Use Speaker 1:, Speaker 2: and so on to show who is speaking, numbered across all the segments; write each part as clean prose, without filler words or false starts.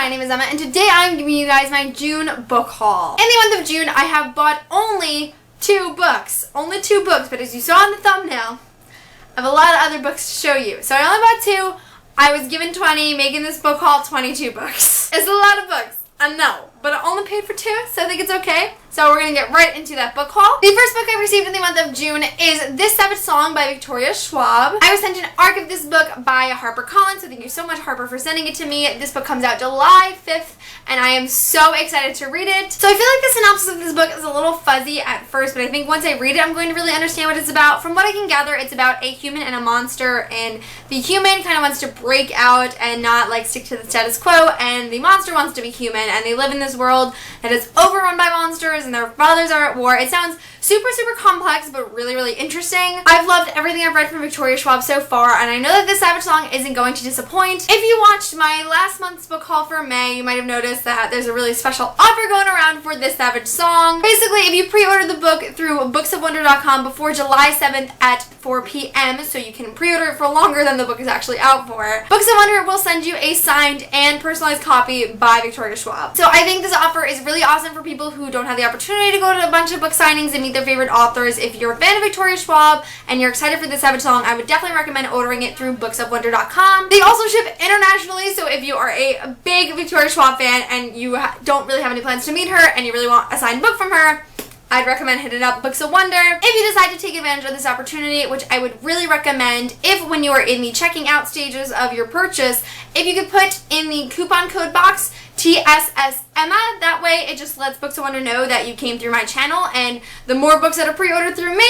Speaker 1: my name is Emma, and today I'm giving you guys my June book haul. In the month of June, I have bought only 2 books. Only 2 books, but as you saw in the thumbnail, I have a lot of other books to show you. So I only bought 2. I was given 20, making this book haul 22 books. It's a lot of books, I know, but I only paid for 2, so I think it's okay. So we're going to get right into that book haul. The first book I received in the month of June is This Savage Song by Victoria Schwab. I was sent an ARC of this book by HarperCollins, so thank you so much, Harper, for sending it to me. This book comes out July 5th, and I am so excited to read it. So I feel like the synopsis of this book is a little fuzzy at first, but I think once I read it, I'm going to really understand what it's about. From what I can gather, it's about a human and a monster, and the human kind of wants to break out and not like stick to the status quo, and the monster wants to be human, and they live in this world that is overrun by monsters, and their fathers are at war. It sounds super complex, but really interesting. I've loved everything I've read from Victoria Schwab so far, and I know that This Savage Song isn't going to disappoint. If you watched my last month's book haul for May, you might have noticed that there's a really special offer going around for This Savage Song. Basically, if you pre-order the book through booksofwonder.com before July 7th at 4 p.m., so you can pre-order it for longer than the book is actually out for, Books of Wonder will send you a signed and personalized copy by Victoria Schwab. So I think this offer is really awesome for people who don't have the opportunity to go to a bunch of book signings and meet their favorite authors. If you're a fan of Victoria Schwab and you're excited for This Savage Song, I would definitely recommend ordering it through booksofwonder.com. They also ship internationally, so if you are a big Victoria Schwab fan and you don't really have any plans to meet her and you really want a signed book from her, I'd recommend hitting up Books of Wonder. If you decide to take advantage of this opportunity, which I would really recommend if when you are in the checking out stages of your purchase, if you could put in the coupon code box TSSEMMA, that way it just lets Books of Wonder know that you came through my channel, and the more books that are pre-ordered through me,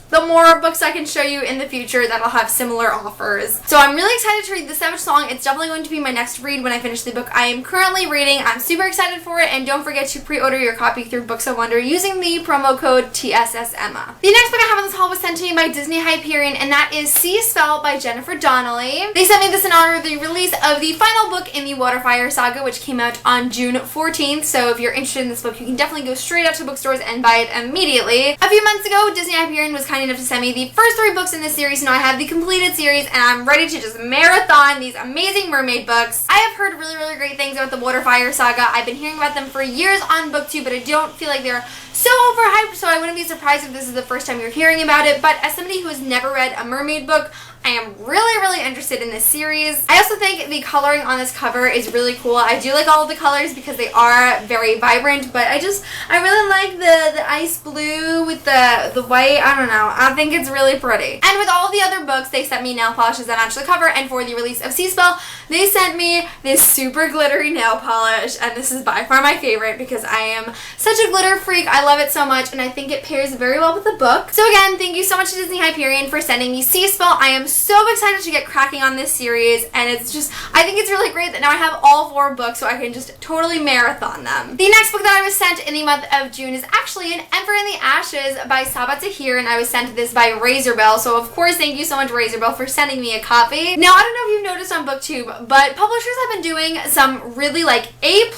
Speaker 1: the more books I can show you in the future that'll have similar offers. So I'm really excited to read This Savage Song. It's definitely going to be my next read when I finish the book I am currently reading. I'm super excited for it, and don't forget to pre-order your copy through Books of Wonder using the promo code TSSEMMA. The next book I have in this haul was sent to me by Disney Hyperion, and that is Seesaw by Jennifer Donnelly. They sent me this in honor of the release of the final book in the Waterfire saga, which came out on June 14th, so if you're interested in this book, you can definitely go straight out to bookstores and buy it immediately. A few months ago, Disney Hyperion was kind enough to send me the first 3 books in this series, so now I have the completed series, and I'm ready to just marathon these amazing mermaid books. I have heard really great things about the Waterfire saga. I've been hearing about them for years on BookTube, but I don't feel like they're so overhyped, so I wouldn't be surprised if this is the first time you're hearing about it. But as somebody who has never read a mermaid book, I am really interested in this series. I also think the coloring on this cover is really cool. I do like all of the colors because they are very vibrant, but I really like the ice blue with the white. I don't know. I think it's really pretty. And with all the other books, they sent me nail polishes that match the cover, and for the release of Seesaw, they sent me this super glittery nail polish, and this is by far my favorite because I am such a glitter freak. I love it so much, and I think it pairs very well with the book. So again, thank you so much to Disney Hyperion for sending me Seesaw. I am so excited to get cracking on this series, and it's just, I think it's really great that now I have all 4 books so I can just totally marathon them. The next book that I was sent in the month of June is actually an Ember in the Ashes by Saba, and I was sent this by Razorbill, so of course thank you so much, Razorbill, for sending me a copy. Now, I don't know if you've noticed on BookTube, but publishers have been doing some really like A++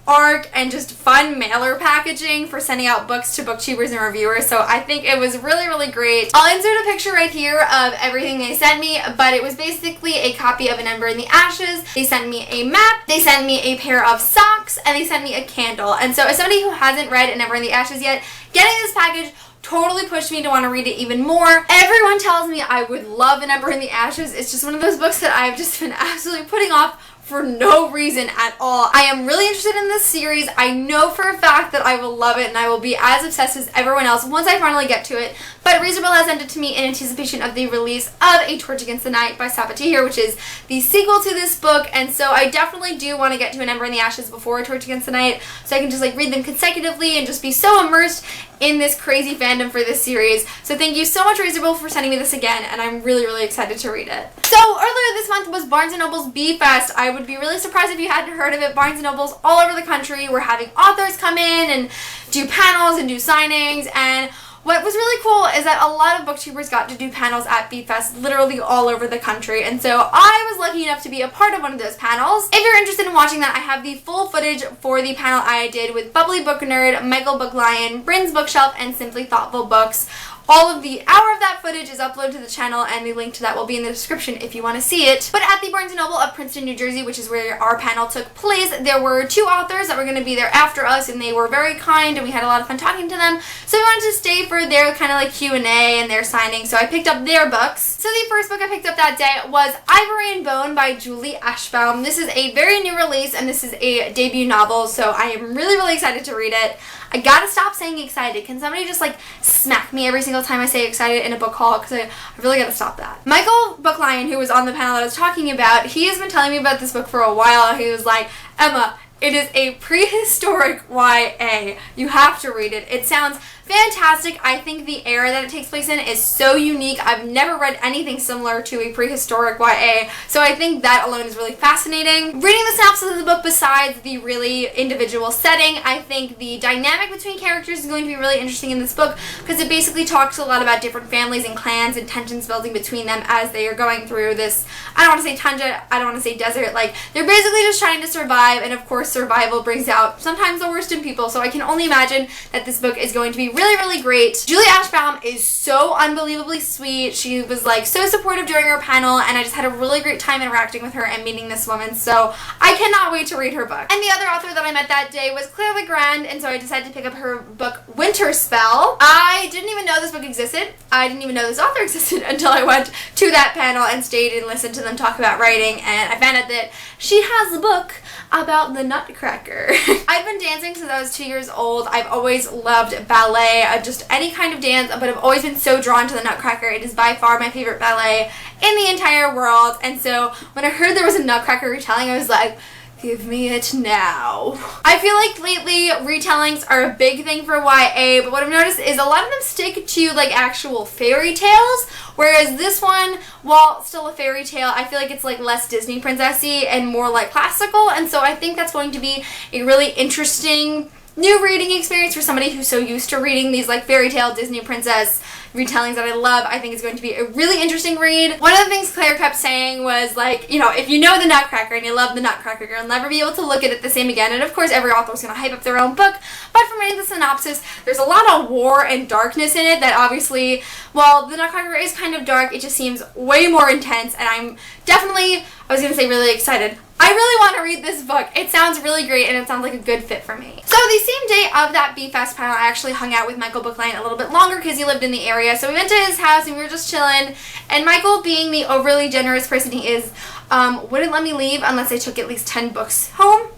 Speaker 1: ARC and just fun mailer packaging for sending out books to booktubers and reviewers, so I think it was really great. I'll insert a picture right here of everything they sent me, but it was basically a copy of An Ember in the Ashes. They sent me a map, they sent me a pair of socks, and they sent me a candle. And so as somebody who hasn't read An Ember in the Ashes yet, getting this package totally pushed me to want to read it even more. Everyone tells me I would love An Ember in the Ashes. It's just one of those books that I've just been absolutely putting off for no reason at all. I am really interested in this series. I know for a fact that I will love it and I will be as obsessed as everyone else once I finally get to it. But Razorbill has sent it to me in anticipation of the release of A Torch Against the Night by Saba, which is the sequel to this book, and so I definitely do want to get to An Ember in the Ashes before A Torch Against the Night so I can just like read them consecutively and just be so immersed in this crazy fandom for this series. So thank you so much, Razorbill, for sending me this again, and I'm really excited to read it. So earlier this month was Barnes & Noble's Bee Fest. I would be really surprised if you hadn't heard of it. Barnes & Noble's all over the country were having authors come in and do panels and do signings, and what was really cool is that a lot of booktubers got to do panels at Bee Fest literally all over the country, and so I was lucky enough to be a part of one of those panels. If you're interested in watching that, I have the full footage for the panel I did with Bubbly Book Nerd, Michael Book Lion, Bryn's Bookshelf, and Simply Thoughtful Books. All of the hour of that footage is uploaded to the channel, and the link to that will be in the description if you want to see it. But at the Barnes & Noble of Princeton, New Jersey, which is where our panel took place, there were 2 authors that were going to be there after us, and they were very kind, and we had a lot of fun talking to them. So we wanted to stay for their kind of like Q&A and their signing, so I picked up their books. So the first book I picked up that day was Ivory Bone by Julie Ashbaum. This is a very new release, and this is a debut novel, so I am really, really excited to read it. I gotta stop saying excited. Can somebody just like smack me every single time I say excited in a book haul? Because I really gotta stop that. Michael Booklion, who was on the panel that I was talking about, he has been telling me about this book for a while. He was like, Emma, it is a prehistoric YA. You have to read it. It sounds fantastic. I think the era that it takes place in is so unique. I've never read anything similar to a prehistoric YA, so I think that alone is really fascinating. Reading the synopsis of the book, besides the really individual setting, I think the dynamic between characters is going to be really interesting in this book, because it basically talks a lot about different families and clans and tensions building between them as they are going through this, I don't want to say tundra, I don't want to say desert, like they're basically just trying to survive, and of course survival brings out sometimes the worst in people, so I can only imagine that this book is going to be really, really great. Julie Ashbaum is so unbelievably sweet. She was like so supportive during our panel, and I just had a really great time interacting with her and meeting this woman, so I cannot wait to read her book. And the other author that I met that day was Claire Legrand, and so I decided to pick up her book Winter Spell. I didn't even know this book existed. I didn't even know this author existed until I went to that panel and stayed and listened to them talk about writing, and I found out that she has a book about the Nutcracker. I've been dancing since I was 2 years old. I've always loved ballet, just any kind of dance, but I've always been so drawn to the Nutcracker. It is by far my favorite ballet in the entire world, and so when I heard there was a Nutcracker retelling, I was like, give me it now. I feel like lately retellings are a big thing for YA, but what I've noticed is a lot of them stick to like actual fairy tales, whereas this one, while still a fairy tale, I feel like it's like less Disney princessy and more like classical, and so I think that's going to be a really interesting new reading experience for somebody who's so used to reading these like fairy tale Disney princess retellings that I love. I think it's going to be a really interesting read. One of the things Claire kept saying was like, you know, if you know the Nutcracker and you love the Nutcracker, you'll never be able to look at it the same again. And of course every author is going to hype up their own book, but from reading the synopsis, there's a lot of war and darkness in it that obviously, while the Nutcracker is kind of dark, it just seems way more intense, and I'm definitely, I was going to say really excited. I really want to read this book. It sounds really great, and it sounds like a good fit for me. So the same day of that B-Fest panel, I actually hung out with Michael Booklion a little bit longer because he lived in the area. So we went to his house and we were just chilling, and Michael, being the overly generous person he is, wouldn't let me leave unless I took at least 10 books home.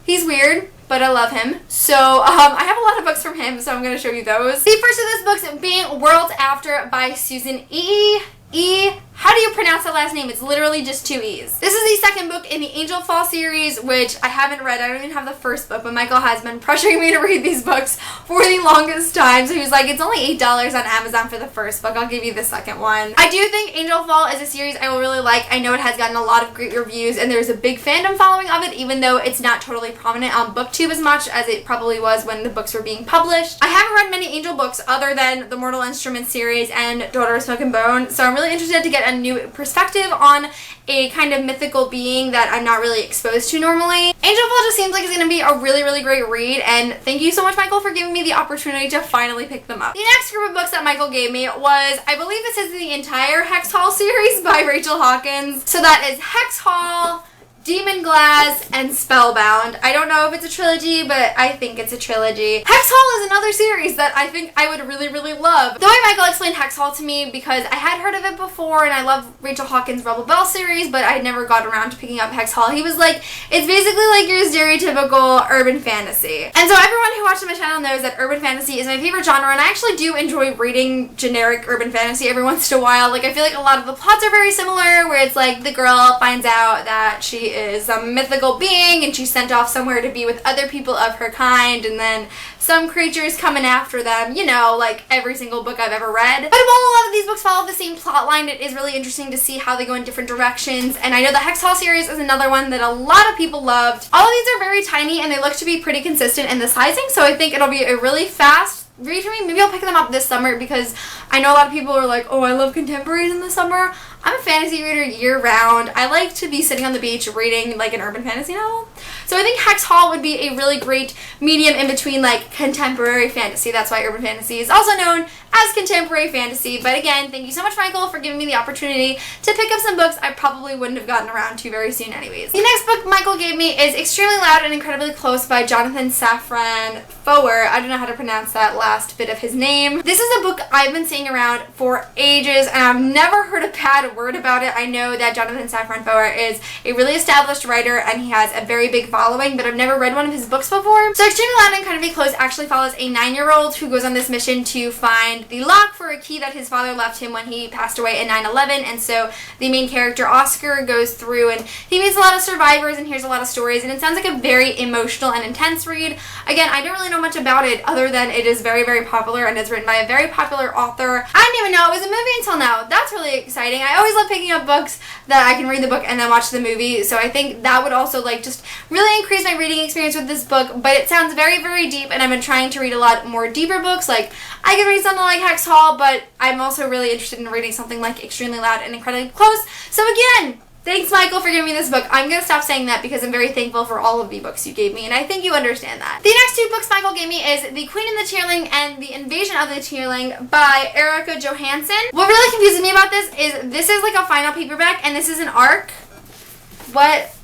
Speaker 1: He's weird, but I love him. So I have a lot of books from him, so I'm going to show you those. The first of those books being Worlds After by Susan E. How do you pronounce that last name? It's literally just 2 E's. This is the second book in the Angel Fall series, which I haven't read. I don't even have the first book, but Michael has been pressuring me to read these books for the longest time. So he was like, it's only $8 on Amazon for the first book. I'll give you the second one. I do think Angel Fall is a series I will really like. I know it has gotten a lot of great reviews, and there's a big fandom following of it, even though it's not totally prominent on BookTube as much as it probably was when the books were being published. I haven't read many Angel books other than the Mortal Instruments series and Daughter of Smoke and Bone, so I'm really interested to get a new perspective on a kind of mythical being that I'm not really exposed to normally. Angel Fall just seems like it's going to be a really, really great read, and thank you so much, Michael, for giving me the opportunity to finally pick them up. The next group of books that Michael gave me was, I believe this is the entire Hex Hall series by Rachel Hawkins. So that is Hex Hall, Demon Glass, and Spellbound. I don't know if it's a trilogy, but I think it's a trilogy. Hexhaul is another series that I think I would really, really love. The way Michael explained Hexhaul to me, because I had heard of it before, and I love Rachel Hawkins' Rebel Belle series, but I had never got around to picking up Hexhaul. He was like, it's basically like your stereotypical urban fantasy. And so everyone who watches my channel knows that urban fantasy is my favorite genre, and I actually do enjoy reading generic urban fantasy every once in a while. Like, I feel like a lot of the plots are very similar, where it's like the girl finds out that she is a mythical being and she's sent off somewhere to be with other people of her kind, and then some creatures coming after them, you know, like every single book I've ever read. But while a lot of these books follow the same plot line, it is really interesting to see how they go in different directions, and I know the Hexhaul series is another one that a lot of people loved. All of these are very tiny and they look to be pretty consistent in the sizing, so I think it'll be a really fast read for me. Maybe I'll pick them up this summer, because I know a lot of people are like, oh, I love contemporaries in the summer. I'm a fantasy reader year-round. I like to be sitting on the beach reading like an urban fantasy novel. So I think Hexhaul would be a really great medium in between like contemporary fantasy. That's why urban fantasy is also known as contemporary fantasy. But again, thank you so much, Michael, for giving me the opportunity to pick up some books I probably wouldn't have gotten around to very soon anyways. The next book Michael gave me is Extremely Loud and Incredibly Close by Jonathan Safran Foer. I don't know how to pronounce that last bit of his name. This is a book I've been seeing around for ages, and I've never heard a bad word about it. I know that Jonathan Safran Foer is a really established writer, and he has a very big following, but I've never read one of his books before. So Extremely Loud and Incredibly Close actually follows a 9-year-old who goes on this mission to find the lock for a key that his father left him when he passed away in 9/11, and so the main character Oscar goes through and he meets a lot of survivors and hears a lot of stories, and it sounds like a very emotional and intense read. Again, I don't really know much about it other than it is very, very popular and is written by a very popular author. I didn't even know it was a movie until now. That's really exciting. I always love picking up books that I can read the book and then watch the movie, so I think that would also like just really increase my reading experience with this book. But it sounds very, very deep, and I've been trying to read a lot more deeper books. Like I could read something like Hex Hall, but I'm also really interested in reading something like Extremely Loud and Incredibly Close. So again, thanks, Michael, for giving me this book. I'm going to stop saying that because I'm very thankful for all of the books you gave me, and I think you understand that. The next two books Michael gave me is The Queen and the Tearling and The Invasion of the Tearling by Erica Johansson. What really confuses me about this is like a final paperback, and this is an arc. What?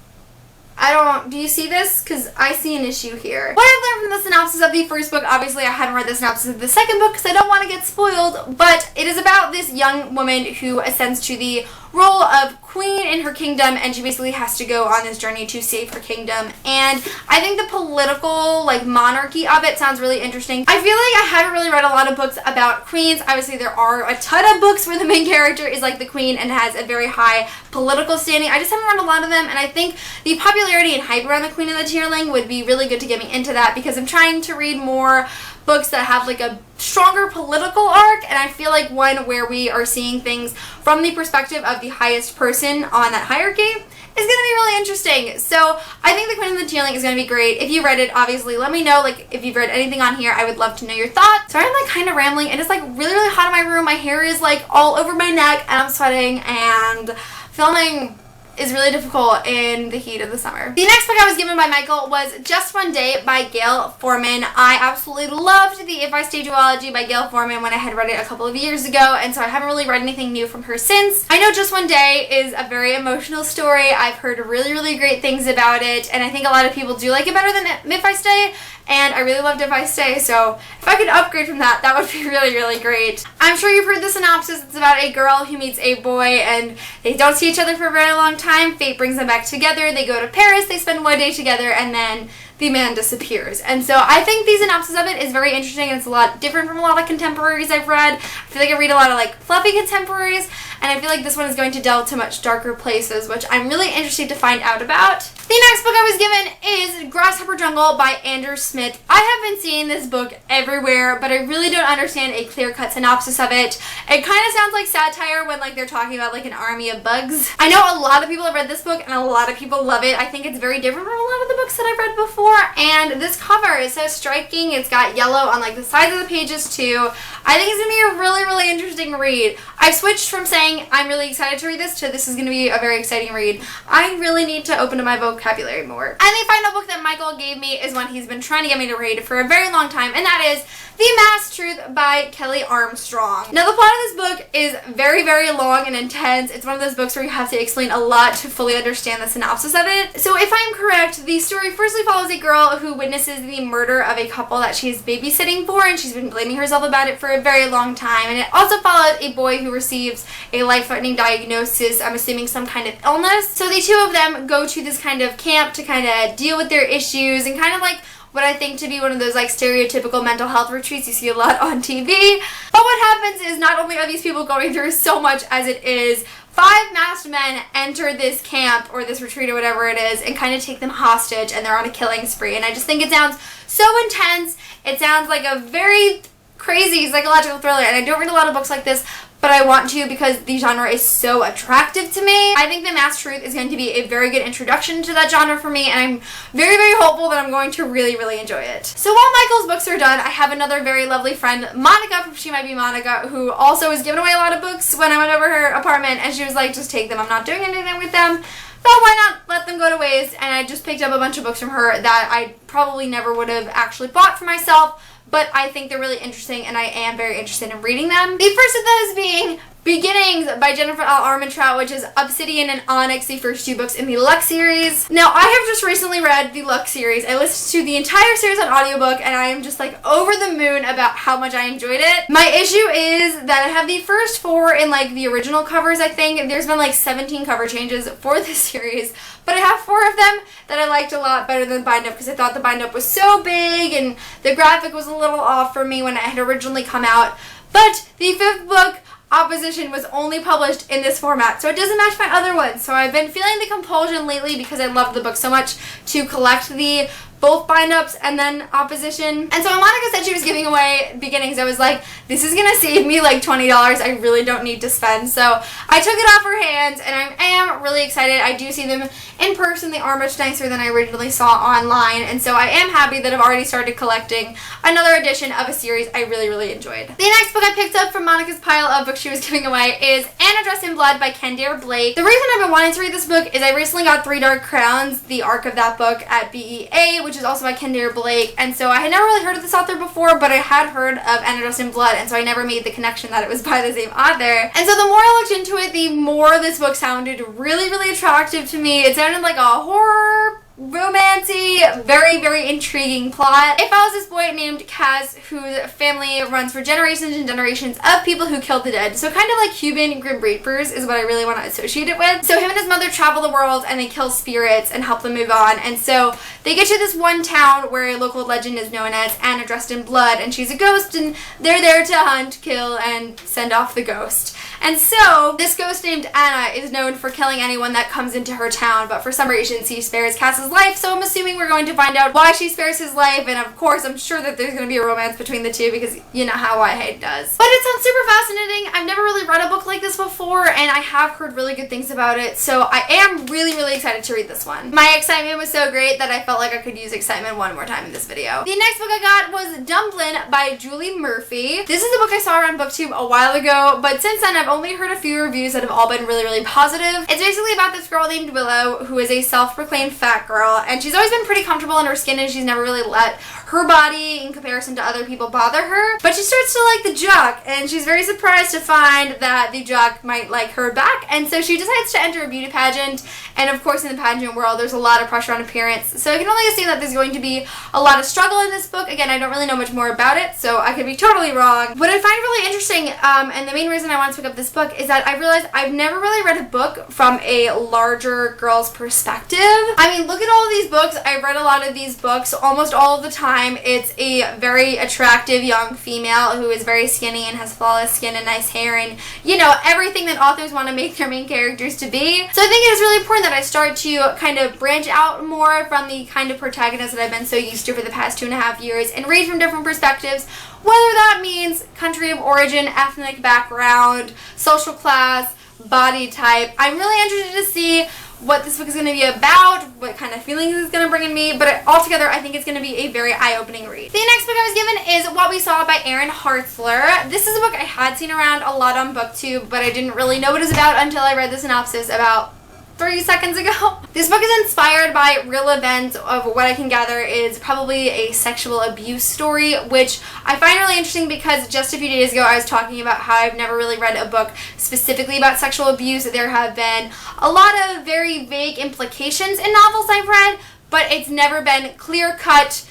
Speaker 1: Do you see this? Because I see an issue here. What I've learned from the synopsis of the first book, obviously I haven't read the synopsis of the second book because I don't want to get spoiled, but it is about this young woman who ascends to the role of queen in her kingdom, and she basically has to go on this journey to save her kingdom. And I think the political like monarchy of it sounds really interesting. I feel like I haven't really read a lot of books about queens. Obviously there are a ton of books where the main character is like the queen and has a very high political standing. I just haven't read a lot of them, and I think the popularity and hype around the Queen and the Tearling would be really good to get me into that, because I'm trying to read more books that have like a stronger political arc, and I feel like one where we are seeing things from the perspective of the highest person on that hierarchy is going to be really interesting. So I think The Queen and the Tearling is going to be great. If you read it, obviously let me know. Like if you've read anything on here, I would love to know your thoughts. Sorry I'm like kind of rambling. It is like really, really hot in my room. My hair is like all over my neck and I'm sweating, and filming is really difficult in the heat of the summer. The next book I was given by Michael was Just One Day by Gail Foreman. I absolutely loved the If I Stay duology by Gail Foreman when I had read it a couple of years ago, and so I haven't really read anything new from her since. I know Just One Day is a very emotional story. I've heard really, really great things about it, and I think a lot of people do like it better than If I Stay, and I really loved If I Stay, so if I could upgrade from that, that would be really, really great. I'm sure you've heard the synopsis. It's about a girl who meets a boy, and they don't see each other for a very long time. Fate brings them back together. They go to Paris, they spend one day together, and then the man disappears. And so I think the synopsis of it is very interesting, and it's a lot different from a lot of contemporaries I've read. I feel like I read a lot of like fluffy contemporaries, and I feel like this one is going to delve to much darker places, which I'm really interested to find out about. The next book I was given is Grasshopper Jungle by Andrew Smith. I have been seeing this book everywhere, but I really don't understand a clear-cut synopsis of it. It kind of sounds like satire when like they're talking about like an army of bugs. I know a lot of people have read this book and a lot of people love it. I think it's very different from a lot of the books that I've read before, and this cover is so striking. It's got yellow on like the sides of the pages too. I think it's going to be a really, really interesting read. I've switched from saying I'm really excited to read this to this is going to be a very exciting read. I really need to open up my vocabulary more. And the final book that Michael gave me is one he's been trying to get me to read for a very long time, and that is The Masked Truth by Kelly Armstrong. Now the plot of this book is very, very long and intense. It's one of those books where you have to explain a lot to fully understand the synopsis of it. So if I'm correct, the story firstly follows a girl who witnesses the murder of a couple that she's babysitting for, and she's been blaming herself about it for a very long time. And it also follows a boy who receives a life-threatening diagnosis, I'm assuming some kind of illness. So the two of them go to this kind of camp to kind of deal with their issues and kind of like what I think to be one of those like stereotypical mental health retreats you see a lot on TV. But what happens is not only are these people going through so much as it is, 5 masked men enter this camp or this retreat or whatever it is and kind of take them hostage, and they're on a killing spree. And I just think it sounds so intense. It sounds like a very crazy psychological thriller, and I don't read a lot of books like this, but I want to because the genre is so attractive to me. I think The Masked Truth is going to be a very good introduction to that genre for me, and I'm very, very hopeful that I'm going to really, really enjoy it. So while Michael's books are done, I have another very lovely friend, Monica from She Might Be Monica, who also was giving away a lot of books when I went over her apartment, and she was like, just take them. I'm not doing anything with them. thought why not let them go to waste, and I just picked up a bunch of books from her that I probably never would have actually bought for myself, but I think they're really interesting and I am very interested in reading them. The first of those being Beginnings by Jennifer L. Armentrout, which is Obsidian and Onyx, the first 2 books in the Lux series. Now, I have just recently read the Lux series. I listened to the entire series on audiobook, and I am just like over the moon about how much I enjoyed it. My issue is that I have the first 4 in like the original covers, I think. There's been like 17 cover changes for this series, but I have 4 of them that I liked a lot better than the bind-up because I thought the bind-up was so big and the graphic was a little off for me when it had originally come out. But the 5th book, Opposition, was only published in this format, so it doesn't match my other ones. So I've been feeling the compulsion lately because I love the book so much to collect the both bind-ups and then Opposition. And so when Monica said she was giving away Beginnings, I was like, this is gonna save me like $20 I really don't need to spend. So I took it off her hands and I am really excited. I do see them in person. They are much nicer than I originally saw online, and so I am happy that I've already started collecting another edition of a series I really, really enjoyed. The next book I picked up from Monica's pile of books she was giving away is Anna Dressed in Blood by Kendare Blake. The reason I've been wanting to read this book is I recently got 3 Dark Crowns, the arc of that book, at BEA, which is also by Kendare Blake, and so I had never really heard of this author before, but I had heard of Anna Dressed in Blood, and so I never made the connection that it was by the same author. And so the more I looked into it, the more this book sounded really, really attractive to me. It sounded like a horror, romancy, very, very intriguing plot. It follows this boy named Kaz whose family runs for generations and generations of people who killed the dead. So kind of like Cuban Grim Reapers is what I really want to associate it with. So him and his mother travel the world and they kill spirits and help them move on. And so they get to this one town where a local legend is known as Anna Dressed in Blood, and she's a ghost, and they're there to hunt, kill, and send off the ghost. And so this ghost named Anna is known for killing anyone that comes into her town, but for some reason she spares Kaz's life, so I'm assuming we're going to find out why she spares his life, and of course I'm sure that there's going to be a romance between the two because you know how YA does. But it sounds super fascinating. I've never really read a book like this before, and I have heard really good things about it, so I am really, really excited to read this one. My excitement was so great that I felt like I could use excitement one more time in this video. The next book I got was Dumplin by Julie Murphy. This is a book I saw around BookTube a while ago, but since then I've only heard a few reviews that have all been really, really positive. It's basically about this girl named Willow who is a self-proclaimed fat girl, and she's always been pretty comfortable in her skin and she's never really let her body in comparison to other people bother her. But she starts to like the jock, and she's very surprised to find that the jock might like her back, and so she decides to enter a beauty pageant. And of course in the pageant world there's a lot of pressure on appearance, so I can only assume that there's going to be a lot of struggle in this book. Again, I don't really know much more about it, so I could be totally wrong. What I find really interesting, and the main reason I want to pick up this book, is that I realized I've never really read a book from a larger girl's perspective. I mean, look at all of these books. I've read a lot of these books almost all of the time. It's a very attractive young female who is very skinny and has flawless skin and nice hair and, you know, everything that authors want to make their main characters to be. So I think it is really important that I start to kind of branch out more from the kind of protagonist that I've been so used to for the past 2.5 years and read from different perspectives, whether that means country of origin, ethnic background, social class, body type. I'm really interested to see what this book is going to be about, what kind of feelings it's going to bring in me, but altogether I think it's going to be a very eye-opening read. The next book I was given is What We Saw by Erin Hartzler. This is a book I had seen around a lot on BookTube, but I didn't really know what it was about until I read the synopsis about 3 seconds ago. This book is inspired by real events of what I can gather is probably a sexual abuse story, which I find really interesting because just a few days ago I was talking about how I've never really read a book specifically about sexual abuse. There have been a lot of very vague implications in novels I've read, but it's never been clear-cut,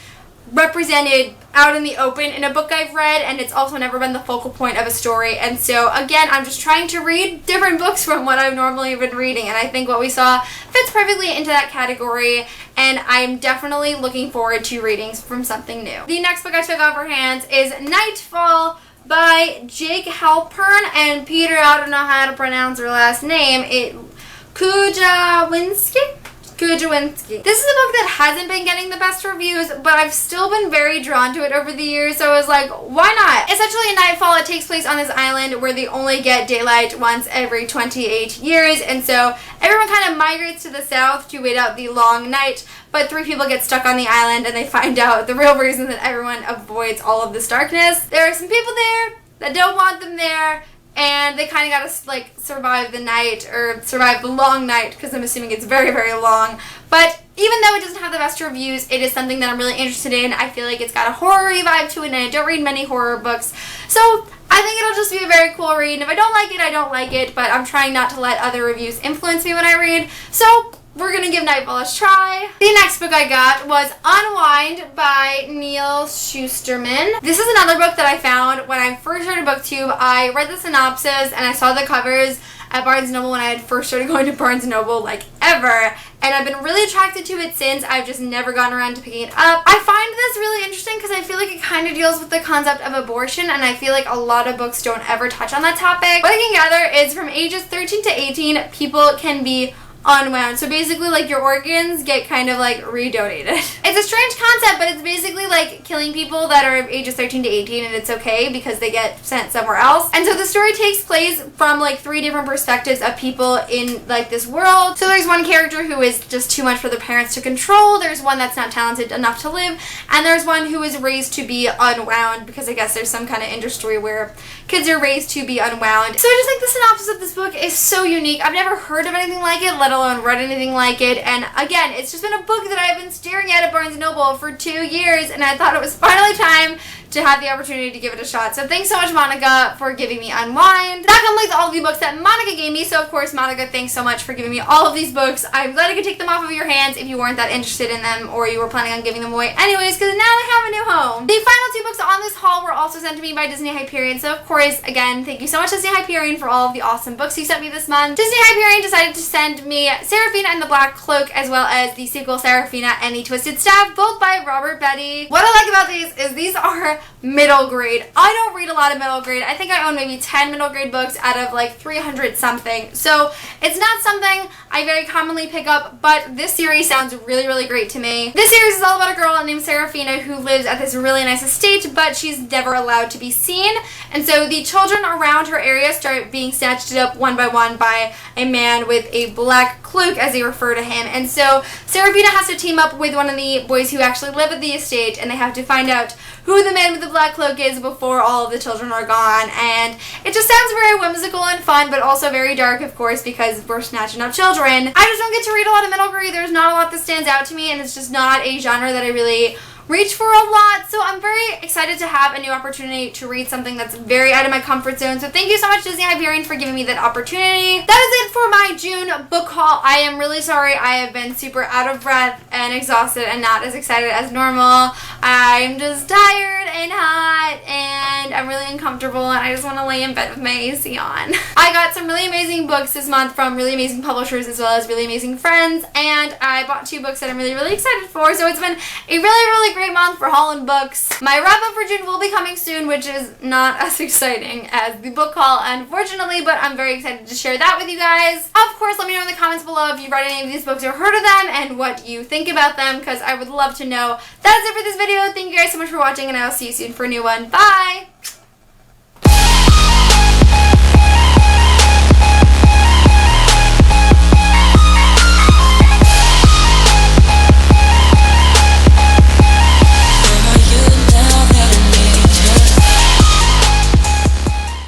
Speaker 1: represented out in the open in a book I've read, and it's also never been the focal point of a story. And so again, I'm just trying to read different books from what I've normally been reading, and I think What We Saw fits perfectly into that category, and I'm definitely looking forward to reading from something new. The next book I took off her hands is Nightfall by Jake Halpern and Peter, I don't know how to pronounce her last name, Kujawinski? Kujawinski. This is a book that hasn't been getting the best reviews, but I've still been very drawn to it over the years, so I was like, why not? Essentially, in Nightfall, it takes place on this island where they only get daylight once every 28 years, and so everyone kind of migrates to the south to wait out the long night, but 3 people get stuck on the island and they find out the real reason that everyone avoids all of this darkness. There are some people there that don't want them there, and they kind of got to like survive the night, or survive the long night, because I'm assuming it's very, very long. But even though it doesn't have the best reviews, it is something that I'm really interested in. I feel like it's got a horror-y vibe to it, and I don't read many horror books. So I think it'll just be a very cool read. And if I don't like it, I don't like it, but I'm trying not to let other reviews influence me when I read. So we're going to give Nightfall a try. The next book I got was Unwind by Neil Shusterman. This is another book that I found when I first started BookTube. I read the synopsis and I saw the covers at Barnes & Noble when I had first started going to Barnes & Noble, like ever. And I've been really attracted to it since. I've just never gotten around to picking it up. I find this really interesting because I feel like it kind of deals with the concept of abortion, and I feel like a lot of books don't ever touch on that topic. What I can gather is from ages 13 to 18, people can be unwound. So basically, like, your organs get kind of like redonated. It's a strange concept, but it's basically like killing people that are ages 13 to 18, and it's okay because they get sent somewhere else. And so the story takes place from like 3 different perspectives of people in like this world. So there's one character who is just too much for the parents to control, there's one that's not talented enough to live, and there's one who is raised to be unwound, because I guess there's some kind of industry where kids are raised to be unwound. So I just think the synopsis of this book is so unique. I've never heard of anything like it, let alone read anything like it. And again, it's just been a book that I've been staring at Barnes & Noble for 2 years, and I thought it was finally time to have the opportunity to give it a shot. So thanks so much, Monica, for giving me Unwind. That completes all of the books that Monica gave me. So of course, Monica, thanks so much for giving me all of these books. I'm glad I could take them off of your hands if you weren't that interested in them, or you were planning on giving them away anyways, because now they have a new home. The final 2 books on this haul were also sent to me by Disney Hyperion. So of course, again, thank you so much, Disney Hyperion, for all of the awesome books you sent me this month. Disney Hyperion decided to send me Serafina and the Black Cloak, as well as the sequel Serafina and the Twisted Staff, both by Robert Betty. What I like about these is these are middle grade. I don't read a lot of middle grade. I think I own maybe 10 middle grade books out of like 300 something. So it's not something I very commonly pick up, but this series sounds really, really great to me. This series is all about a girl named Serafina who lives at this really nice estate, but she's never allowed to be seen. And so the children around her area start being snatched up one by one by a man with a black cloak, as they refer to him. And so Serafina has to team up with one of the boys who actually live at the estate, and they have to find out who the man with the black cloak is before all of the children are gone. And it just sounds very whimsical and fun, but also very dark, of course, because we're snatching up children. I just don't get to read a lot of middle grade. There's not a lot that stands out to me, and it's just not a genre that I really reach for a lot. So I'm very excited to have a new opportunity to read something that's very out of my comfort zone. So thank you so much, Disney Hyperion, for giving me that opportunity. That is it for my June book haul. I am really sorry. I have been super out of breath and exhausted and not as excited as normal. I'm just tired and hot and I'm really uncomfortable, and I just want to lay in bed with my AC on. I got some really amazing books this month from really amazing publishers, as well as really amazing friends, and I bought 2 books that I'm really, really excited for. So it's been a really, really great month for hauling books. My wrap up for June will be coming soon, which is not as exciting as the book haul, unfortunately, but I'm very excited to share that with you guys. Of course, let me know in the comments below if you've read any of these books or heard of them and what you think about them, because I would love to know. That is it for this video. Thank you guys so much for watching, and I will see you soon for a new one. Bye!